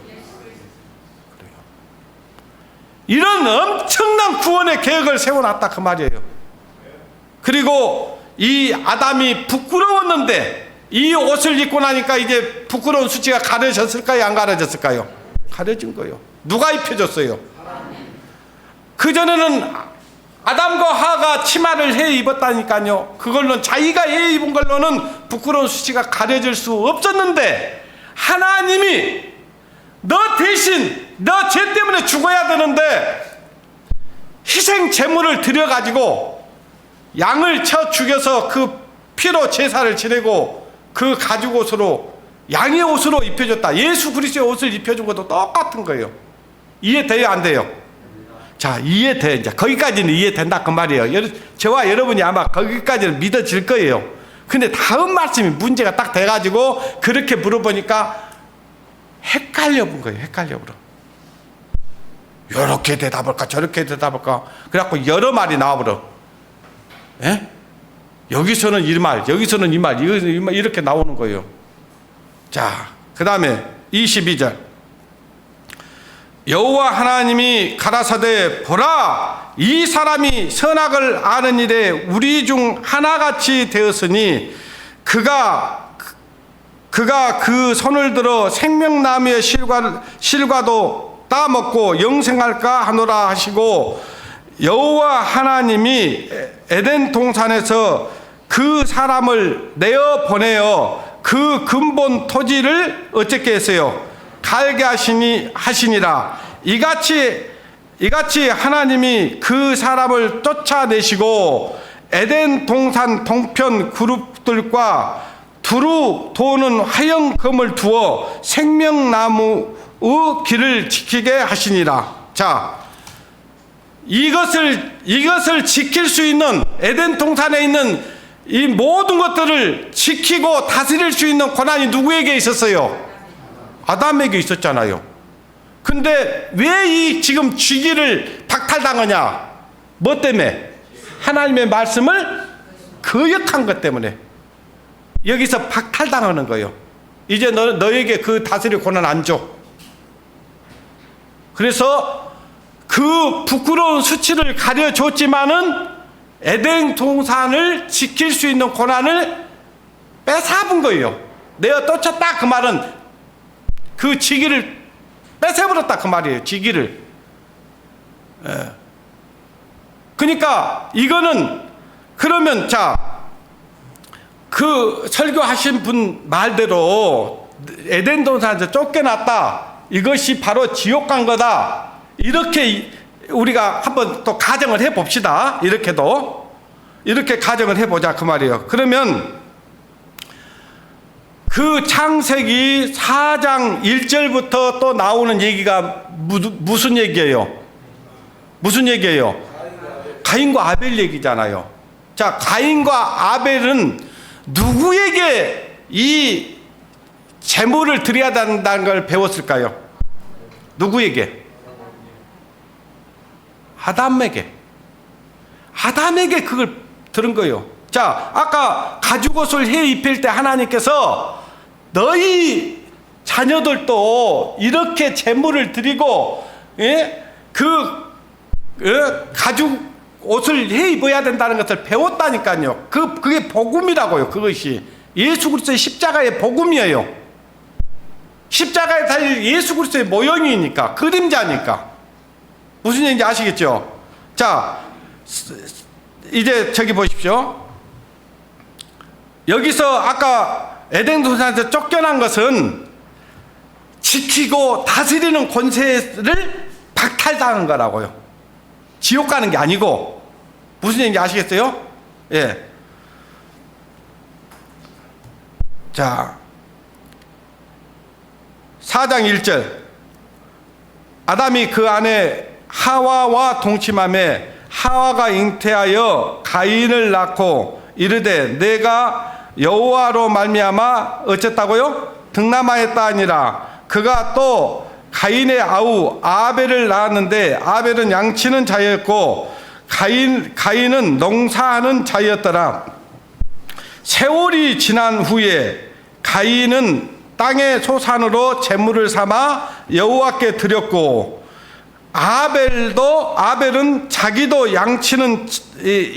이런 엄청난 구원의 계획을 세워놨다 그 말이에요. 그리고 이 아담이 부끄러웠는데 이 옷을 입고 나니까 이제 부끄러운 수치가 가려졌을까요? 안 가려졌을까요? 가려진 거예요. 누가 입혀줬어요? 그전에는 아담과 하와가 치마를 해 입었다니까요. 그걸로는 자기가 해 입은 걸로는 부끄러운 수치가 가려질 수 없었는데 하나님이 너 대신 너 죄 때문에 죽어야 되는데 희생 제물을 드려가지고 양을 쳐 죽여서 그 피로 제사를 지내고 그 가죽옷으로 양의 옷으로 입혀줬다. 예수 그리스도의 옷을 입혀준 것도 똑같은 거예요. 이해돼요? 안 돼요? 자, 이해돼. 이제 거기까지는 이해된다 그 말이에요. 저와 여러분이 아마 거기까지는 믿어질 거예요. 근데 다음 말씀이 문제가 딱 돼가지고 그렇게 물어보니까 헷갈려 본 거예요. 헷갈려 버려. 이렇게 대답할까 저렇게 대답할까 그래갖고 여러 말이 나와버려. 예? 여기서는 이 말, 여기서는 이 말, 여기서는 이 말 이렇게 나오는 거예요. 자, 그 다음에 22절. 여호와 하나님이 가라사대 보라, 이 사람이 선악을 아는 일에 우리 중 하나같이 되었으니 그가 그 손을 들어 생명나무의 실과도 따먹고 영생할까 하노라 하시고, 여호와 하나님이 에덴 동산에서 그 사람을 내어 보내어 그 근본 토지를 어떻게 했어요? 갈게 하시니라. 이같이 하나님이 그 사람을 쫓아내시고 에덴 동산 동편 그룹들과 두루 도는 화영금을 두어 생명나무의 길을 지키게 하시니라. 자, 이것을 지킬 수 있는, 에덴 동산에 있는 이 모든 것들을 지키고 다스릴 수 있는 권한이 누구에게 있었어요? 아담에게 있었잖아요. 근데 왜 이 지금 쥐기를 박탈당하냐? 뭐 때문에? 하나님의 말씀을 거역한 것 때문에. 여기서 박탈당하는 거예요. 이제 너에게 그 다스릴 권한 안 줘. 그래서 그 부끄러운 수치를 가려줬지만은 에덴 동산을 지킬 수 있는 권한을 뺏어본 거예요. 내가 쫓았다 그 말은 그 지기를 뺏어버렸다 그 말이에요. 지기를. 예. 그러니까 이거는 그러면 그 설교하신 분 말대로 에덴 동산에서 쫓겨났다. 이것이 바로 지옥 간 거다. 이렇게 우리가 한번 또 가정을 해봅시다. 이렇게 가정을 해보자 그 말이에요. 그러면 그 창세기 4장 1절부터 또 나오는 얘기가 무슨 얘기예요? 무슨 얘기예요? 가인과 아벨 얘기잖아요. 자, 가인과 아벨은 누구에게 이 제물을 드려야 된다는 걸 배웠을까요? 누구에게? 아담에게 그걸 들은 거예요. 자, 아까 가죽옷을 해 입힐 때 하나님께서 너희 자녀들도 이렇게 제물을 드리고, 가죽 옷을 해 입어야 된다는 것을 배웠다니까요. 그게 복음이라고요. 그것이 예수 그리스도의 십자가의 복음이에요. 십자가에 달린 예수 그리스도의 모형이니까, 그림자니까. 무슨 얘기인지 아시겠죠? 자, 이제 저기 보십시오. 여기서 아까 에덴 동산에서 쫓겨난 것은 지키고 다스리는 권세를 박탈당한 거라고요. 지옥 가는 게 아니고. 무슨 얘기인지 아시겠어요? 예. 자, 4장 1절. 아담이 그 아내 하와와 동침하매 하와가 잉태하여 가인을 낳고 이르되 내가 여호와로 말미암아 어쨌다고요? 등남하였다 아니라 그가 또 가인의 아우 아벨을 낳았는데 아벨은 양치는 자였고 가인은 농사하는 자였더라. 세월이 지난 후에 가인은 땅의 소산으로 제물을 삼아 여호와께 드렸고 아벨은 자기도 양치는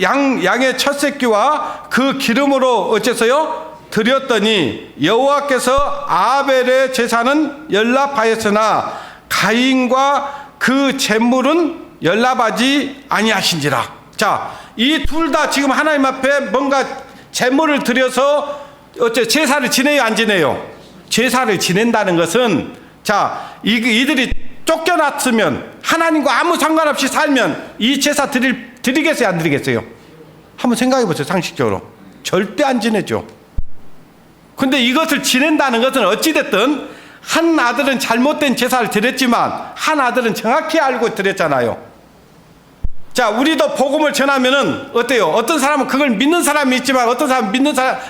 양의 첫 새끼와 그 기름으로 어째서요? 드렸더니 여호와께서 아벨의 제사는 연납하였으나 가인과 그 제물은 연납하지 아니하신지라. 자, 이 둘 다 지금 하나님 앞에 뭔가 제물을 드려서 어째 제사를 지내요, 안 지내요? 제사를 지낸다는 것은, 자, 이들이 쫓겨났으면 하나님과 아무 상관없이 살면 이 제사 드리겠어요, 안 드리겠어요? 한번 생각해 보세요. 상식적으로 절대 안 지내죠. 근데 이것을 지낸다는 것은 어찌됐든 한 아들은 잘못된 제사를 드렸지만 한 아들은 정확히 알고 드렸잖아요. 자, 우리도 복음을 전하면은 어때요? 어떤 사람은 그걸 믿는 사람이 있지만 어떤 사람은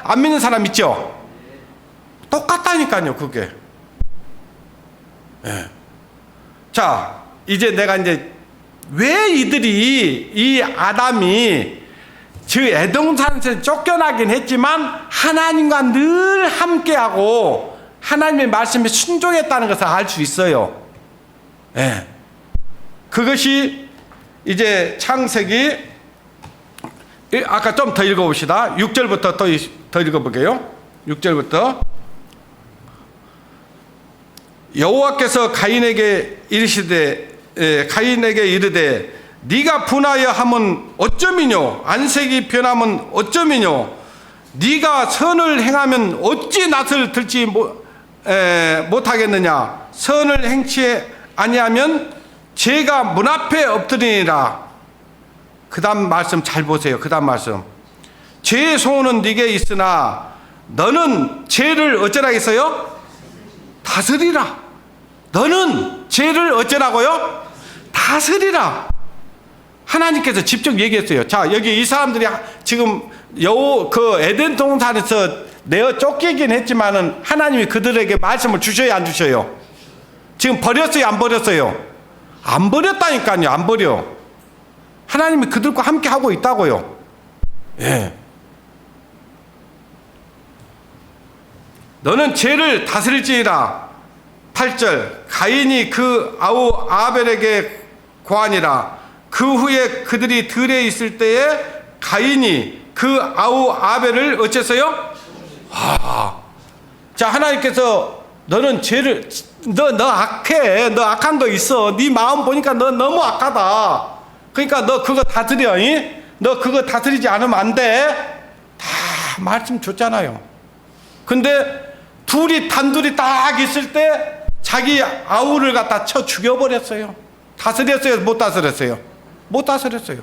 안 믿는 사람 있죠? 똑같다니까요, 그게. 예. 자, 이제 내가 왜 이 아담이 즉 에덴동산에서 쫓겨나긴 했지만 하나님과 늘 함께하고 하나님의 말씀에 순종했다는 것을 알 수 있어요. 예. 그것이 이제 창세기, 아까 좀 더 읽어봅시다. 6절부터 더 읽어볼게요. 6절부터. 여호와께서 가인에게 이르되 네가 분하여 함은 어쩌미뇨? 안색이 변하면 어쩌미뇨? 네가 선을 행하면 어찌 낯을 들지 못하겠느냐? 선을 행치 아니하면 죄가 문 앞에 엎드리니라. 그 다음 말씀 잘 보세요. 그 다음 말씀. 죄의 소원은 네게 있으나 너는 죄를 어쩌라 했어요? 다스리라. 너는 죄를 어쩌라고요? 다스리라. 하나님께서 직접 얘기했어요. 자, 여기 이 사람들이 지금 그 에덴 동산에서 내어 쫓기긴 했지만은 하나님이 그들에게 말씀을 주셔요, 안 주셔요? 지금 버렸어요, 안 버렸어요? 안 버렸다니까요, 안 버려. 하나님이 그들과 함께 하고 있다고요. 예. 너는 죄를 다스릴지니라. 8절. 가인이 그 아우 아벨에게 고하니라. 그 후에 그들이 들에 있을 때에 가인이 그 아우 아벨을 어째서요? 자, 하나님께서 너는 죄를 너 악해. 너 악한 거 있어. 네 마음 보니까 너 너무 악하다. 그러니까 너 그거 다스려. 너 그거 다스리지 않으면 안 돼. 다 말씀 줬잖아요. 근데 둘이 단둘이 딱 있을 때 자기 아우를 갖다 쳐 죽여버렸어요. 다스렸어요? 못 다스렸어요? 못 다스렸어요.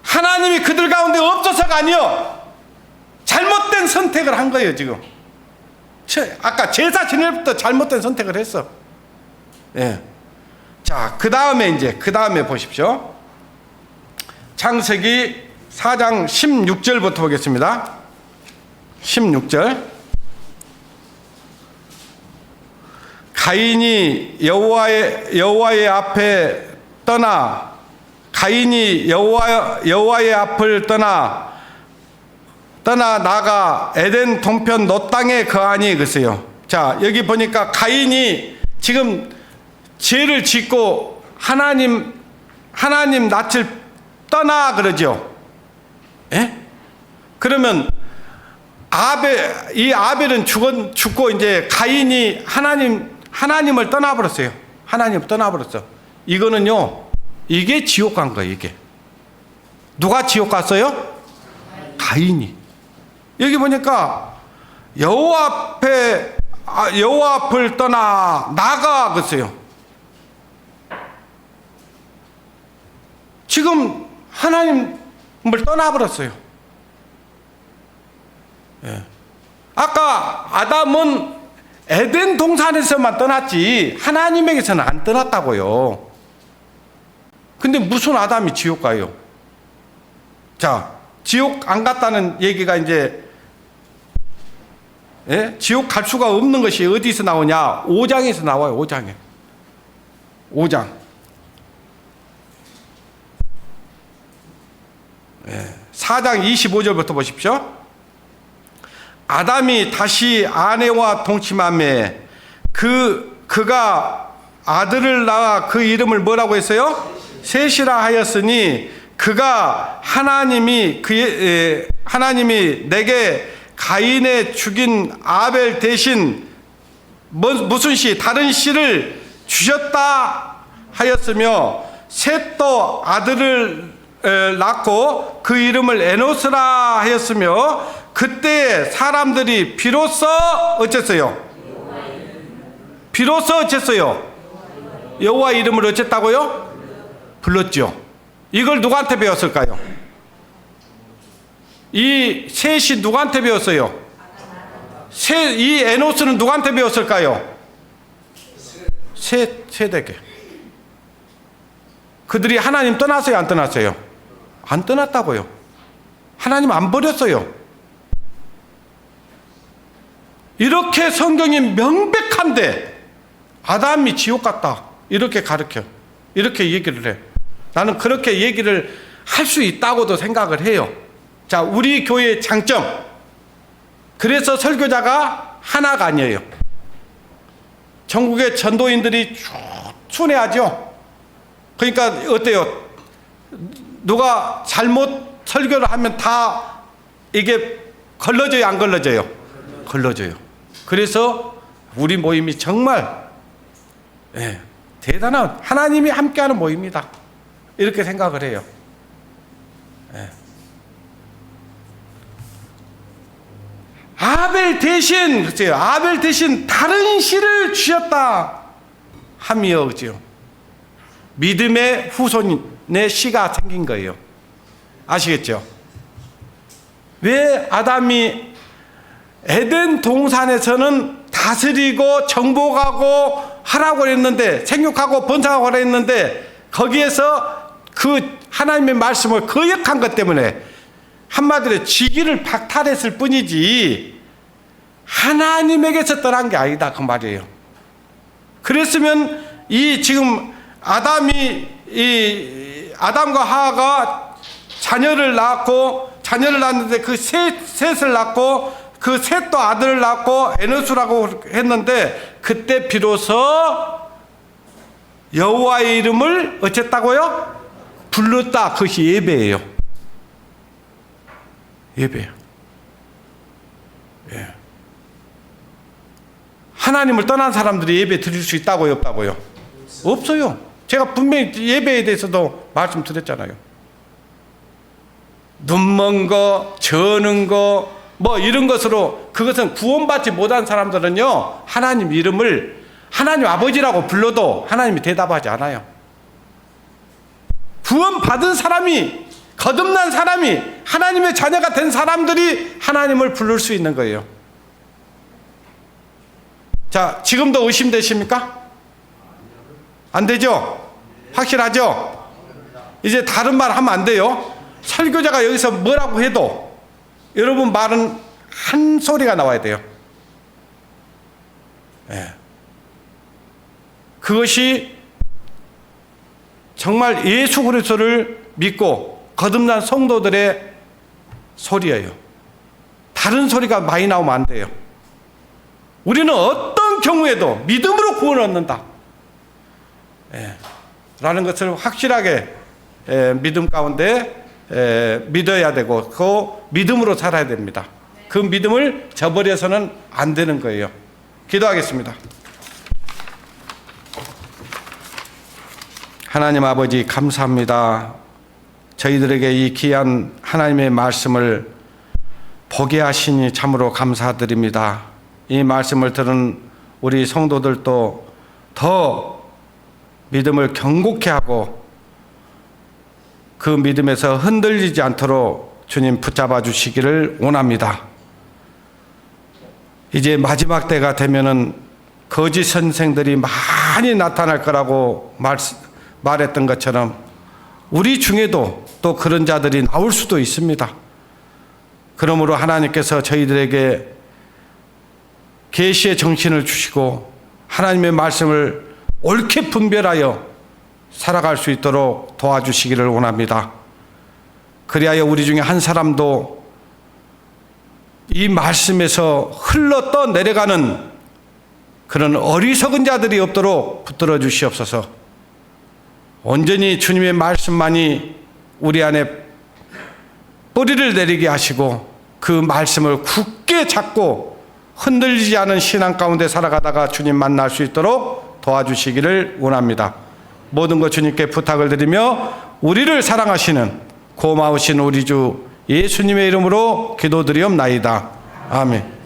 하나님이 그들 가운데 없어서가 아니요, 잘못된 선택을 한 거예요. 지금 아까 제사 지낼부터 잘못된 선택을 했어. 예. 자, 그 다음에 보십시오. 창세기 4장 16절부터 보겠습니다. 16절. 가인이 여호와의 앞에 떠나 가인이 여호와의 앞을 떠나 나가 에덴 동편 롯 땅에 거하니 그랬어요. 자, 여기 보니까 가인이 지금 죄를 짓고 하나님 낯을 떠나 그러죠. 예? 그러면 이 아벨은 죽고 이제 가인이 하나님을 떠나버렸어요. 하나님을 떠나버렸어. 이거는요, 이게 지옥 간 거예요. 이게 누가 지옥 갔어요? 가인이. 여기 보니까 여호와 앞을 떠나 나가 그랬어요. 지금 하나님을 떠나버렸어요. 예. 아까 아담은 에덴 동산에서만 떠났지 하나님에게서는 안 떠났다고요. 근데 무슨 아담이 지옥 가요? 자, 지옥 안 갔다는 얘기가 이제, 예? 지옥 갈 수가 없는 것이 어디서 나오냐? 5장에서 나와요. 5장에. 5장. 예. 4장 25절부터 보십시오. 아담이 다시 아내와 동침하매 그가 아들을 낳아 그 이름을 뭐라고 했어요? 셋이라 하였으니 그가 하나님이 내게 가인의 죽인 아벨 대신 무슨 씨, 다른 씨를 주셨다 하였으며 셋도 아들을 낳고 그 이름을 에노스라 하였으며 그때 사람들이 비로소 어쨌어요? 비로소 어쨌어요? 여호와 이름을 어쨌다고요? 불렀죠. 이걸 누구한테 배웠을까요? 이 셋이 누구한테 배웠어요? 이 에노스는 누구한테 배웠을까요? 셋에게. 그들이 하나님 떠났어요, 안 떠났어요? 안 떠났다고요. 하나님 안 버렸어요. 이렇게 성경이 명백한데 아담이 지옥 갔다 이렇게 가르쳐, 이렇게 얘기를 해. 나는 그렇게 얘기를 할 수 있다고도 생각을 해요. 자, 우리 교회의 장점, 그래서 설교자가 하나가 아니에요. 전국의 전도인들이 순회하죠. 그러니까 어때요? 누가 잘못 설교를 하면 다 이게 걸러져요, 안 걸러져요? 걸러져요. 그래서 우리 모임이 정말 대단한 하나님이 함께하는 모임이다 이렇게 생각을 해요. 아벨 대신, 글쎄요, 아벨 대신 다른 씨를 주셨다 함이요, 그죠? 믿음의 후손의 씨가 생긴 거예요. 아시겠죠? 왜 아담이 에덴 동산에서는 다스리고 정복하고 하라고 했는데, 생육하고 번성하고 했는데 거기에서 그 하나님의 말씀을 거역한 것 때문에 한마디로 직위를 박탈했을 뿐이지 하나님에게서 떠난 게 아니다 그 말이에요. 그랬으면 이 지금 아담과 하와가 자녀를 낳았는데 그 셋을 낳고 그 셋도 아들을 낳고 에노스라고 했는데 그때 비로소 여호와의 이름을 어쨌다고요? 불렀다. 그것이 예배예요. 예배예요. 예. 하나님을 떠난 사람들이 예배 드릴 수 있다고요? 없다고요? 없어요. 제가 분명히 예배에 대해서도 말씀드렸잖아요. 눈먼 거, 저는 거, 뭐 이런 것으로 그것은 구원받지 못한 사람들은요, 하나님 이름을 하나님 아버지라고 불러도 하나님이 대답하지 않아요. 구원받은 사람이, 거듭난 사람이, 하나님의 자녀가 된 사람들이 하나님을 부를 수 있는 거예요. 자, 지금도 의심되십니까? 안 되죠? 확실하죠? 이제 다른 말 하면 안 돼요. 설교자가 여기서 뭐라고 해도 여러분 말은 한 소리가 나와야 돼요. 예. 그것이 정말 예수 그리스도를 믿고 거듭난 성도들의 소리예요. 다른 소리가 많이 나오면 안 돼요. 우리는 어떤 경우에도 믿음으로 구원을 얻는다. 예. 라는 것을 확실하게 믿음 가운데 믿어야 되고 그 믿음으로 살아야 됩니다. 그 믿음을 저버려서는 안 되는 거예요. 기도하겠습니다. 하나님 아버지 감사합니다. 저희들에게 이 귀한 하나님의 말씀을 보게 하시니 참으로 감사드립니다. 이 말씀을 들은 우리 성도들도 더 믿음을 견고케 하고 그 믿음에서 흔들리지 않도록 주님 붙잡아 주시기를 원합니다. 이제 마지막 때가 되면은 거짓 선생들이 많이 나타날 거라고 말했던 것처럼 우리 중에도 또 그런 자들이 나올 수도 있습니다. 그러므로 하나님께서 저희들에게 계시의 정신을 주시고 하나님의 말씀을 옳게 분별하여 살아갈 수 있도록 도와주시기를 원합니다. 그리하여 우리 중에 한 사람도 이 말씀에서 흘러 떠내려가는 그런 어리석은 자들이 없도록 붙들어 주시옵소서. 온전히 주님의 말씀만이 우리 안에 뿌리를 내리게 하시고 그 말씀을 굳게 잡고 흔들리지 않은 신앙 가운데 살아가다가 주님 만날 수 있도록 도와주시기를 원합니다. 모든 것 주님께 부탁을 드리며 우리를 사랑하시는 고마우신 우리 주 예수님의 이름으로 기도드리옵나이다. 아멘.